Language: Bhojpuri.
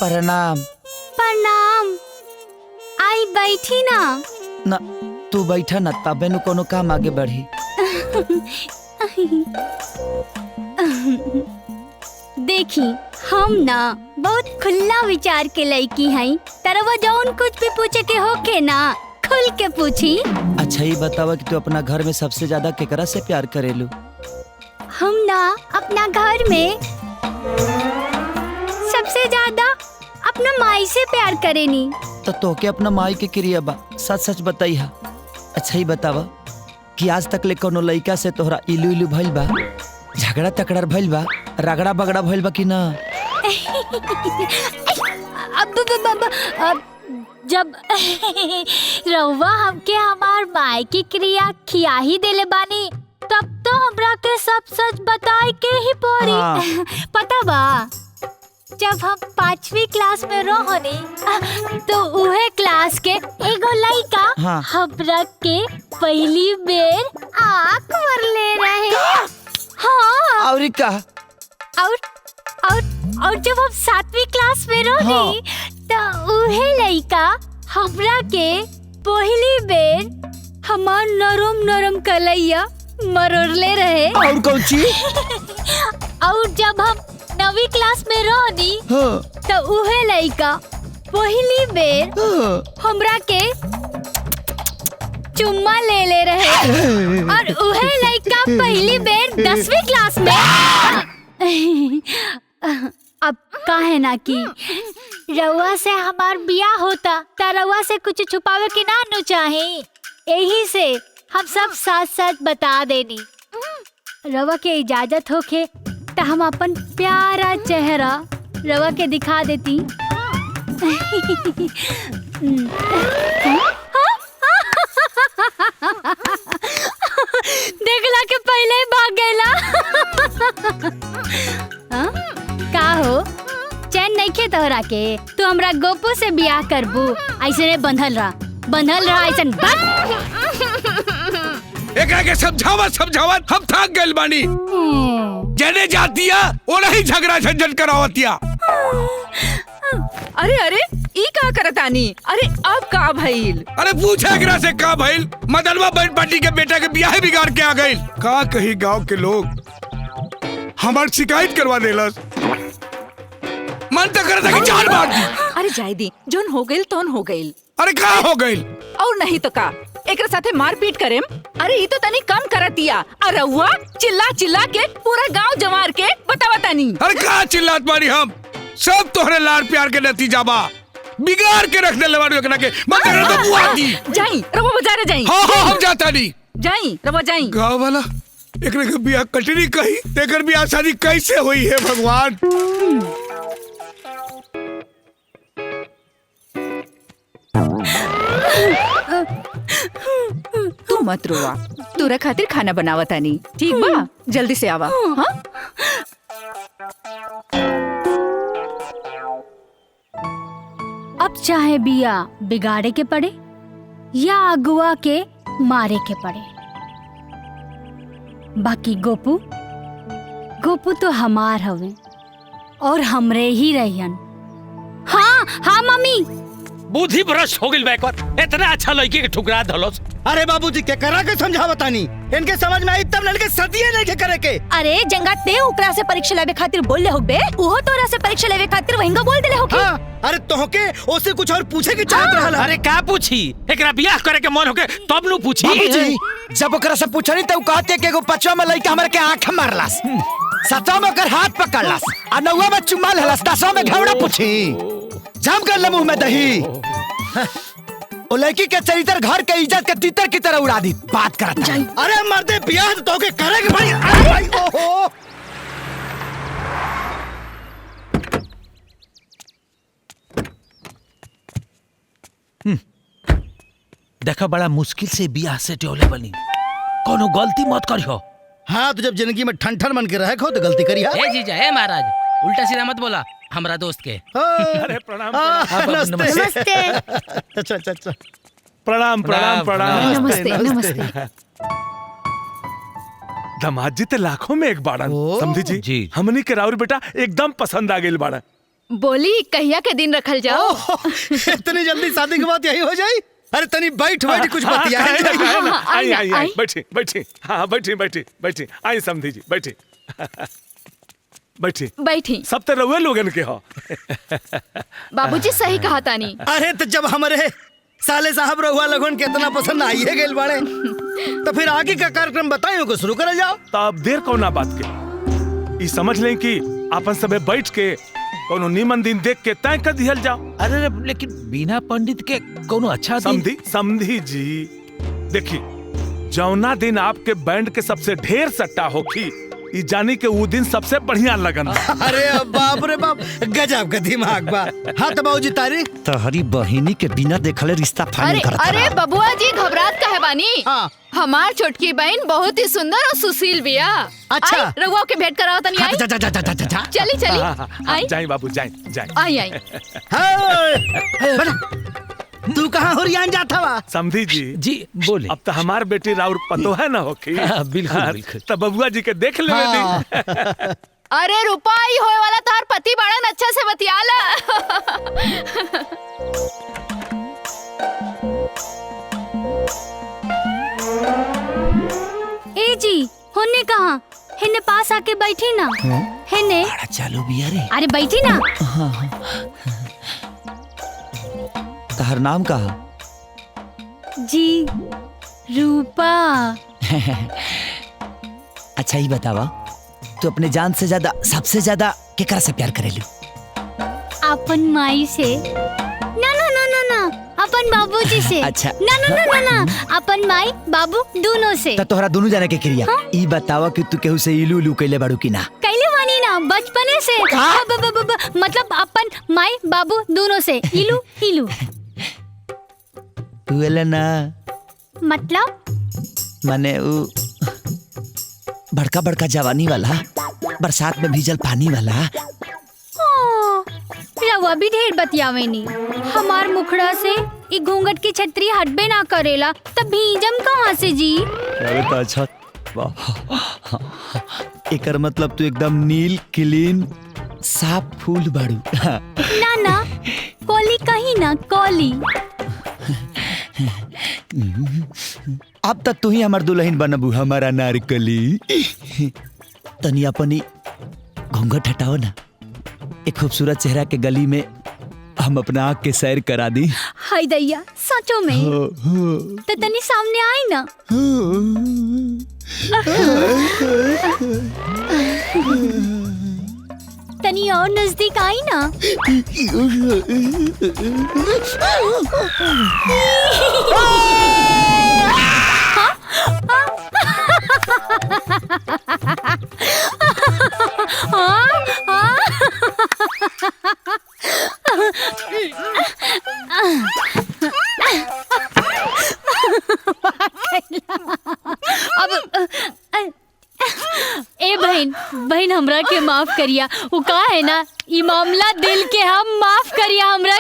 प्रणाम। प्रणाम। आई बैठी ना। ना तू बैठा ना, तबे नु कोनो काम आगे बढ़ी। देखी हम ना बहुत खुला विचार के लड़की हई, तरवा जौन कुछ भी पूछे के होके ना खुल के पूछी। अच्छा ये बतावा कि तू अपना घर में सबसे ज्यादा केकरा से प्यार करेलू? हम ना अपना घर में सबसे ज्यादा अपना माई से प्यार करेनी। तो तोके अपना माई के क्रिया बा सच सच बताई हा। अच्छा ही बतावा कि आज तक ले कोनो लड़का से तोहरा इलू इलू भइल बा, झगड़ा तकड़ा भइल बा, रगड़ा बगड़ा भइल बा कि ना? अब जब रउआ हमके हमार माई की क्रिया खिया ही देले बानी, तब तो हमरा के सब सच बताए के ही पड़ी। हाँ। पता बा जब हम 5वीं क्लास में रहनी तो उहे क्लास के एगो लड़का हाँ। हमरा के पहली बेर आँख मरले रहे। हाँ। और का? और जब हम 7वीं क्लास में रहनी तो उहे लड़का हमरा के पहली बेर हमार नरम नरम कलैया मरोड़ले रहे। और कौन चीज? और जब हम 9वीं क्लास में रहनी हाँ। तो उहे लड़का पहली बेर हमरा के चुम्मा ले रहे। और उहे लड़का पहली बेर 10वीं क्लास में। अब काहे ना कि रउआ से हमार बियाह होता त रउआ से कुछ छुपावे के ना नु चाहे, यही से हम सब साथ साथ बता देनी। रउआ के इजाजत होके त हम अपन प्यारा चेहरा रउआ के दिखा देती। देखला के पहले ही भाग गएला। का हो चैन नहीं खे तोहरा के? तू हमरा गोपू से बियाह करबू, ऐसे ने बंधल रहा ऐसे एकरा के समझावत हम थक गइल बानी। जने जातिया ओ नहीं झगड़ा झंझट करावतिया। अरे अरे ई का करतानी? अरे अब का भइल? अरे पूछे एकरा से का भइल? मदनवा बहन पार्टी के बेटा के बियाह बिगाड़ के आ गइल। का कही गांव के लोग हमार शिकायत करवा देलस। मन तो करता कि जान मार दी। अरे जाय दी, जोन हो गइल तोन हो गइल। अरे का हो गइल? और नहीं तो का एकरा साथे मारपीट करेम? अरे ई तो तनी कम करतिया। अरे हुआ चिल्ला चिल्ला के पूरा गांव जमार के बतावा तनी। अरे का चिल्लात बानी हम? सब तोहरे लाड प्यार के नतीजा बा। बिगाड़ के रख देले बानी एकरा के। मन करे तो बुआ दी। जाई रवा बाजारे जाई। हां हम जाता नहीं। जाई रवा जाई। गांव वाला एकरे के बियाह कटनी कही, एकर बियाह शादी कैसे हुई है भगवान? तू मत रोवा, तोरा खातिर खाना बनावा तानी। ठीक बा, जल्दी से आवा। हाँ? अब चाहे बिया बिगाड़े के पड़े या अगुआ के मारे के पड़े, बाकी गोपू तो हमार हवे और हमरे ही रहियन। हाँ मम्मी। बुद्धि भ्रष्ट हो गइल बैकवर। इतना अच्छा लड़की के ठुकरा धलोस। अरे बाबूजी के करा के समझावतानी, इनके समझ में आई तब लड़के सदिये नहीं के करे के। अरे जंगा ते ओकरा से परीक्षा लेवे खातिर बोलले होबे, ओहो तोरा से परीक्षा लेवे खातिर वहिंगा बोल देले होके। हाँ, अरे तोहके ओसे कुछ और पूछे की चाहत रहल। अरे का पूछी? एकरा बियाह करे के मन होके तब नु पूछी। बाबूजी जब ओकरा से पूछनी त उ कहते कि एगो 5वां में लड़का हमरा के आंख मारलास, 7वां में ओकर हाथ पकड़लास, आ 9वां में चुम्मा लेलास, 10वां में घवड़ा पूछी। जाम कर ले मुंह में दही। ओ लड़की के चरित्र घर के इज्जत के तीतर की तरह उड़ा दी। बात करत है। अरे मर्दे बियाह तो के करे के भाई। अरे भाई ओहो। देखा बड़ा मुश्किल से बियाह से टोले बनी, कोनो गलती मत करियो। हाँ तो जब जिंदगी में ठन बन के रहे खो तो गलती करी। ए जीजा, ए महाराज, उल्टा सीधा मत बोला हमरा दोस्त के। अरे प्रणाम। नमस्ते। अच्छा। प्रणाम। नमस्ते। दामाद जी ते लाखों में एक बाड़न। समझी जी हमनी के राउर बेटा एकदम पसंद आ गेल बाड़ा। बोली कहिया के दिन रखल जाओ। इतनी जल्दी शादी के बाद यही हो जाए? अरे तनी बैठ बैठ कुछ बतिया। आई बैठी बैठी, हाँ बैठी बैठी बैठी, आई समधी जी बैठी बैठी बैठी। सब तो रउए लोगन के हो। बाबूजी सही कहा तानी। अरे तो जब हमारे साले साहब रहुआ लगन के इतना पसंद आइए गए बाड़े तो फिर आगे का कार्यक्रम बताइयो को शुरू कर जाओ। तो अब देर कौन बात के, ई समझ लें कि अपन सबे बैठ के कोनो नीमन दिन देख के तय कर दिहल जाओ। अरे लेकिन बिना पंडित के कोनो अच्छा दिन? समधी समधी जी देखी, जौना दिन आपके बैंड के सबसे ढेर सट्टा होखी, ई जानी के वो दिन सबसे बढ़िया लगन। अरे बाप रे बाप, गजब का दिमाग बा। हाँ तो बाबूजी तारीख तहरी बहिनी के बिना देखले रिश्ता फाइनल अरे करत अरे बबुआ जी घबरात काहे बानी? हाँ। हमार छोटकी बहन बहुत ही सुंदर और सुशील बिया। अच्छा। आई, रउआ के भेंट कराओ तनी। आई चली चली आई जाई बाबू जाई जाई। आई आई। तू कहाँ हुरियान जाता वा? समधी जी जी बोले। अब तो हमार बेटी राउर पतो है ना होखी। हाँ, बिल्कुल, बिल्कुल। तो बबुआ जी के देख ले अरे रुपाई होए वाला तार पति बाड़न, अच्छा से बतियाला। ए जी होने कहाँ? हिन्ने पास आके बैठी ना। हिन्ने बड़ा चालू बिया रे। अरे बैठी ना। तहर नाम का? जी रूपा। अच्छा ही बतावा, तू अपने जान से ज्यादा सबसे ज्यादा केकरा से प्यार करेलू? अपन माई से। ना ना ना ना ना, अपन बाबूजी से। अच्छा। ना ना ना ना ना, अपन माई बाबू दोनों से। तो तोहरा दोनों जाने के क्रिया। ई बतावा कि तू केहू से इलू इलू कैले बाड़ू की ना? कैले वानी ना, बचपने से। मतलब अपन माई बाबू दोनों से इलू इलू। उले ना मतलब माने उ बड़का बड़का जवानी वाला, बरसात में भीजल पानी वाला। रवा भी ढेर बतियावेनी। हमार मुखड़ा से ई घूंघट की छतरी हटबे ना करेला, तब भीजम कहाँ से जी? अरे तो अच्छा एकर मतलब तू एकदम नील क्लीन साफ फूल बाड़ू। ना ना, कोली कहीं ना कोली। अब तक तू ही हमार दुल्हन बनबू, हमारा नारकली। तनी अपनी घूंघट हटाओ ना, एक खूबसूरत चेहरा के गली में हम अपना आँख के सैर करा दी। हाय दैया, सचो में? तो तनी सामने आई ना। तनी और नजदीक आई ना। ए बहन हमरा के माफ करिया। वो का है ना, ई मामला दिल के हम माफ करिया हमरा।